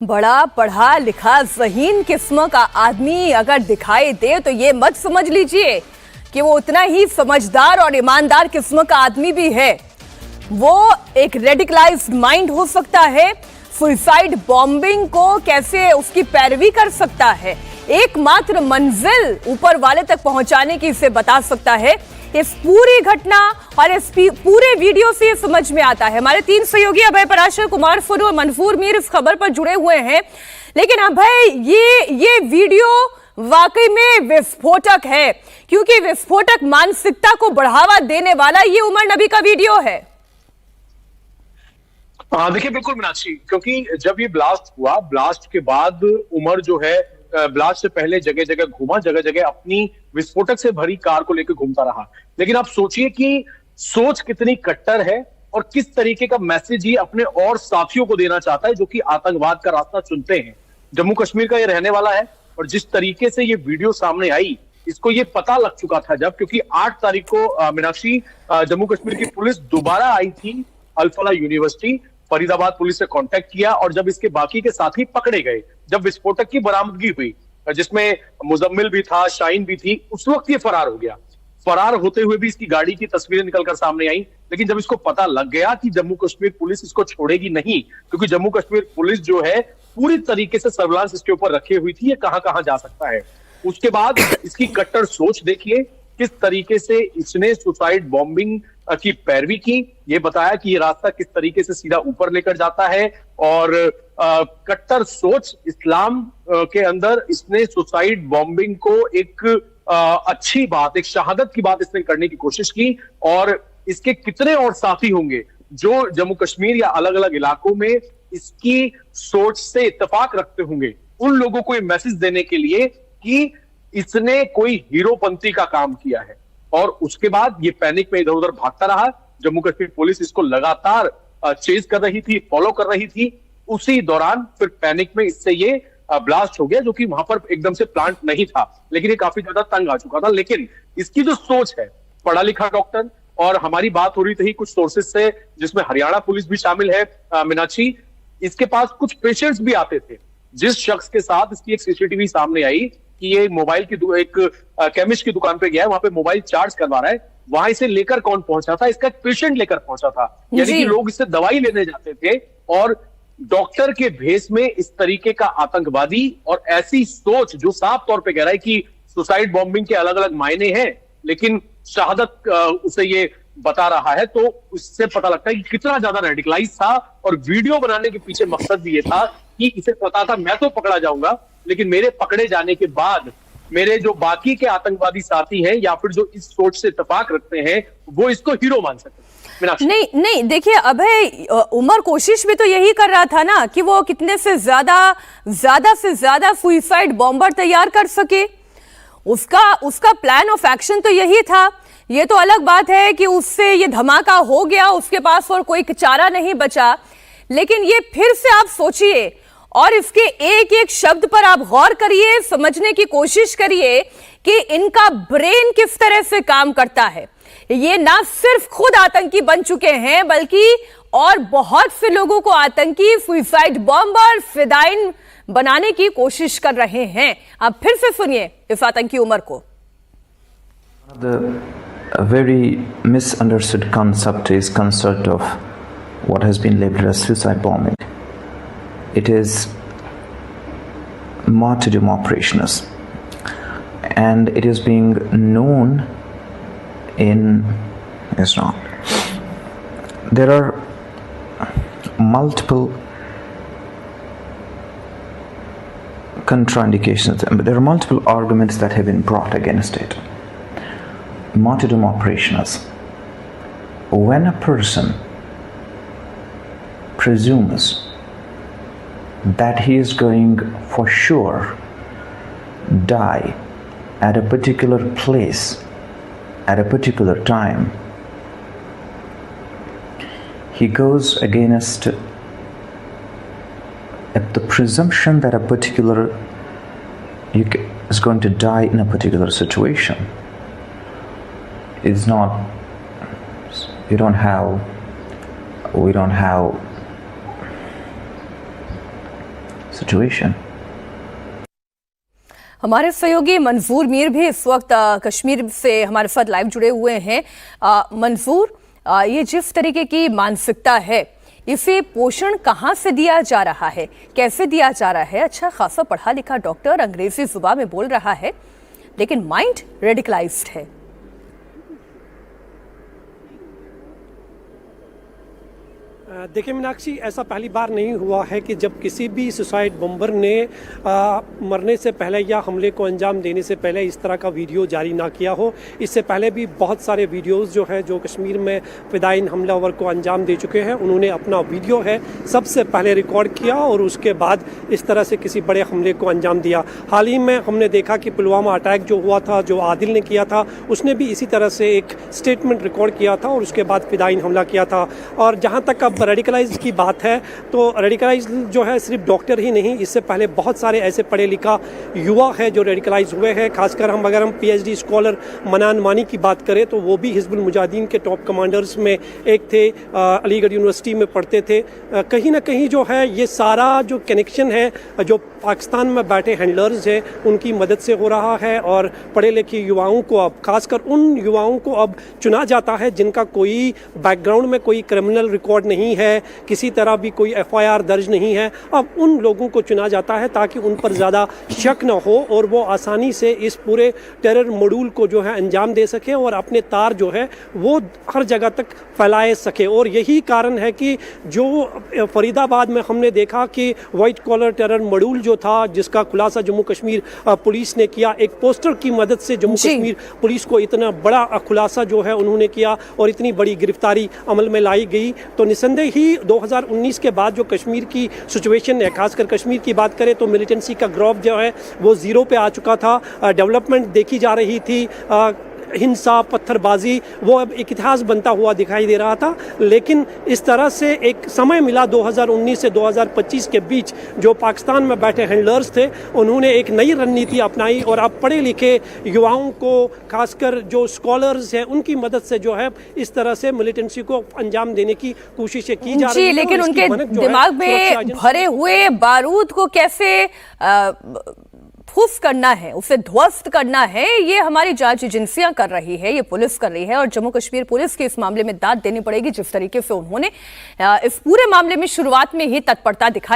बड़ा पढ़ा लिखा ज़हीन किस्म का आदमी अगर दिखाई दे तो ये मत समझ लीजिए कि वो उतना ही समझदार और ईमानदार किस्म का आदमी भी है। वो एक रेडिकलाइज्ड माइंड हो सकता है, सुसाइड बॉम्बिंग को कैसे उसकी पैरवी कर सकता है, एकमात्र मंजिल ऊपर वाले तक पहुंचाने की इसे बता सकता है। इस पूरी घटना और इस पूरे वीडियो से समझ में आता है। हमारे 3 सहयोगी अभय पराशर, कुमार फुन और मनफूर मीर इस खबर पर जुड़े हुए हैं। लेकिन अभय, ये वीडियो वाकई में विस्फोटक है, क्योंकि विस्फोटक मानसिकता को बढ़ावा देने वाला ये उमर नबी का वीडियो है। देखिए, बिल्कुल मीनाक्षी, क्योंकि जब ये ब्लास्ट हुआ, ब्लास्ट के बाद उमर जो है ब्लास्ट से पहले जगह जगह घूमा, जगह जगह अपनी विस्फोटक से भरी कार को लेकर घूमता रहा। लेकिन आप सोचिए कि सोच कितनी कट्टर है और किस तरीके का मैसेज ये अपने और साथियों को देना चाहता है जो कि आतंकवाद का रास्ता चुनते हैं। जम्मू कश्मीर का ये रहने वाला है और जिस तरीके से ये वीडियो सामने आई, इसको ये पता लग चुका था जब, क्योंकि 8 तारीख को मीनाक्षी जम्मू कश्मीर की पुलिस दोबारा आई थी अल-फलाह यूनिवर्सिटी। फरीदाबाद पुलिस से कांटेक्ट किया और जब इसके बाकी के साथी पकड़े गए, जब विस्फोटक की बरामदगी हुई जिसमें मुजम्मिल भी था, शाहीन भी थी, उस वक्त ये फरार हो गया। फरार होते हुए भी इसकी गाड़ी की तस्वीरें निकलकर सामने आई। लेकिन जब इसको पता लग गया कि जम्मू कश्मीर पुलिस इसको छोड़ेगी नहीं, क्योंकि जम्मू कश्मीर पुलिस जो है पूरी तरीके से सर्विलांस इसके ऊपर रखे हुई थी, ये कहां कहां जा सकता है। उसके बाद इसकी कट्टर सोच देखिए, किस तरीके से इसने सुसाइड बॉम्बिंग की पैरवी की। ये बताया कि ये रास्ता किस तरीके से सीधा ऊपर लेकर जाता है और कट्टर सोच इस्लाम के अंदर इसने सुसाइड बॉम्बिंग को एक अच्छी बात, एक शहादत की बात इसने करने की कोशिश की। और इसके कितने और साथी होंगे जो जम्मू कश्मीर या अलग अलग इलाकों में इसकी सोच से इत्तेफाक रखते होंगे, उन लोगों को ये मैसेज देने के लिए कि इसने कोई हीरोपंती का काम किया है। और उसके बाद ये पैनिक में इधर उधर भागता रहा। जम्मू कश्मीर पुलिस इसको लगातार चेज कर रही थी, फॉलो कर रही थी। उसी दौरान फिर पैनिक में इससे ये ब्लास्ट हो गया, जो कि वहां पर एकदम से प्लांट नहीं था, लेकिन ये काफी ज्यादा तंग आ चुका था। लेकिन इसकी जो सोच है, पढ़ा लिखा डॉक्टर, और हमारी बात हो रही थी कुछ सोर्सेज से जिसमें हरियाणा पुलिस भी शामिल है मीनाक्षी, इसके पास कुछ पेशेंट्स भी आते थे। जिस शख्स के साथ इसकी एक सीसीटीवी सामने आई कि ये मोबाइल की एक केमिस्ट की दुकान पे गया है, वहां पे मोबाइल चार्ज करवा रहा है, वहां इसे लेकर कौन पहुंचा था? इसका एक पेशेंट लेकर पहुंचा था। यानी कि लोग इससे दवाई लेने जाते थे और डॉक्टर के भेष में इस तरीके का आतंकवादी और ऐसी सोच जो साफ तौर पे कह रहा है कि सुसाइड बॉम्बिंग के अलग अलग मायने हैं, लेकिन शहादत उसे ये बता रहा है। तो उससे पता लगता है कि कितना ज्यादा रेडिकलाइज था। और वीडियो बनाने के पीछे मकसद भी ये था कि इसे पता था मैं तो पकड़ा जाऊंगा, लेकिन मेरे पकड़े जाने के बाद मेरे जो बाकी के आतंकवादी साथी हैं या फिर जो इस सोच से इत्तेफाक रखते हैं, वो इसको हीरो मान सकते। नहीं, देखिए अभय, उमर कोशिश भी तो यही कर रहा था ना कि वो कितने से ज्यादा से ज्यादा सुसाइड बॉम्बर तैयार कर सके। उसका प्लान ऑफ एक्शन तो यही था। ये तो अलग बात है कि उससे ये धमाका हो गया, उसके पास और कोई चारा नहीं बचा। लेकिन ये फिर से आप सोचिए और इसके एक एक शब्द पर आप गौर करिए, समझने की कोशिश करिए कि इनका ब्रेन किस तरह से काम करता है। ये ना सिर्फ खुद आतंकी बन चुके हैं, बल्कि और बहुत से लोगों को आतंकी, सुसाइड बॉम्बर, फिदाइन बनाने की कोशिश कर रहे हैं। आप फिर से सुनिए इस आतंकी उमर को। A very misunderstood concept is concept of what has been labeled as suicide bombing. It is martyrdom operations, and it is being known in Islam. There are multiple contraindications, but there are multiple arguments that have been brought against it. Martyrdom operations: when a person presumes that he is going for sure die at a particular place at a particular time, he goes against the presumption that a particular is going to die in a particular situation. It's not, we don't have situation. हमारे सहयोगी मंजूर मीर भी इस वक्त कश्मीर से हमारे साथ live जुड़े हुए हैं। मंजूर, ये जिस तरीके की मानसिकता है, इसे पोषण कहाँ से दिया जा रहा है, कैसे दिया जा रहा है? अच्छा खासा पढ़ा लिखा डॉक्टर अंग्रेजी जुबान में बोल रहा है, लेकिन माइंड रेडिकलाइज्ड है। देखिए मीनाक्षी, ऐसा पहली बार नहीं हुआ है कि जब किसी भी सुसाइड बम्बर ने मरने से पहले या हमले को अंजाम देने से पहले इस तरह का वीडियो जारी ना किया हो। इससे पहले भी बहुत सारे वीडियोस जो है जो कश्मीर में फिदायीन हमलावर को अंजाम दे चुके हैं, उन्होंने अपना वीडियो है सबसे पहले रिकॉर्ड किया और उसके बाद इस तरह से किसी बड़े हमले को अंजाम दिया। हाल ही में हमने देखा कि पुलवामा अटैक जो हुआ था, जो आदिल ने किया था, उसने भी इसी तरह से एक स्टेटमेंट रिकॉर्ड किया था और उसके बाद फिदायीन हमला किया था। और जहाँ तक अब रेडिकलाइज की बात है, तो रेडिकलाइज जो है सिर्फ डॉक्टर ही नहीं, इससे पहले बहुत सारे ऐसे पढ़े लिखा युवा है जो रेडिकलाइज हुए हैं। खासकर अगर हम पीएचडी स्कॉलर मनान मानी की बात करें तो वो भी हिजबुल मुजाहिदीन के टॉप कमांडर्स में एक थे, अलीगढ़ यूनिवर्सिटी में पढ़ते थे। कहीं ना कहीं जो है ये सारा जो कनेक्शन है जो पाकिस्तान में बैठे हैंडलर्स हैं उनकी मदद से हो रहा है। और पढ़े लिखे युवाओं को अब, खासकर उन युवाओं को अब चुना जाता है जिनका कोई बैकग्राउंड में कोई क्रिमिनल रिकॉर्ड नहीं है, किसी तरह भी कोई एफआईआर दर्ज नहीं है। अब उन लोगों को चुना जाता है ताकि उन पर ज़्यादा शक न हो और वो आसानी से इस पूरे टेरर मॉड्यूल को जो है अंजाम दे सके और अपने तार जो है वो हर जगह तक फैलाए सके। और यही कारण है कि जो फरीदाबाद में हमने देखा कि वाइट कॉलर टेरर मॉड्यूल जो था, जिसका खुलासा जम्मू कश्मीर पुलिस ने किया, एक पोस्टर की मदद से जम्मू कश्मीर पुलिस को इतना बड़ा खुलासा जो है उन्होंने किया और इतनी बड़ी गिरफ्तारी अमल में लाई गई। तो निसंदेह ही 2019 के बाद जो कश्मीर की सिचुएशन है, खासकर कश्मीर की बात करें तो मिलिटेंसी का ग्राफ जो है वो जीरो पे आ चुका था। डेवलपमेंट देखी जा रही थी, हिंसा, पत्थरबाजी, वो अब एक इतिहास बनता हुआ दिखाई दे रहा था। लेकिन इस तरह से एक समय मिला 2019 से 2025 के बीच, जो पाकिस्तान में बैठे हैंडलर्स थे उन्होंने एक नई रणनीति अपनाई और अब पढ़े लिखे युवाओं को, खासकर जो स्कॉलर्स हैं, उनकी मदद से जो है इस तरह से मिलिटेंसी को अंजाम देने की कोशिशें की जा रही है। लेकिन उनके दिमाग में भरे हुए बारूद को कैसे फूस करना है, उसे ध्वस्त करना है, ये हमारी जांच एजेंसियां कर रही है, ये पुलिस कर रही है। और जम्मू कश्मीर पुलिस की इस मामले में दाद देनी पड़ेगी। जिस तरीके से उन्होंने इस पूरे मामले में शुरुआत में ही तत्परता दिखाई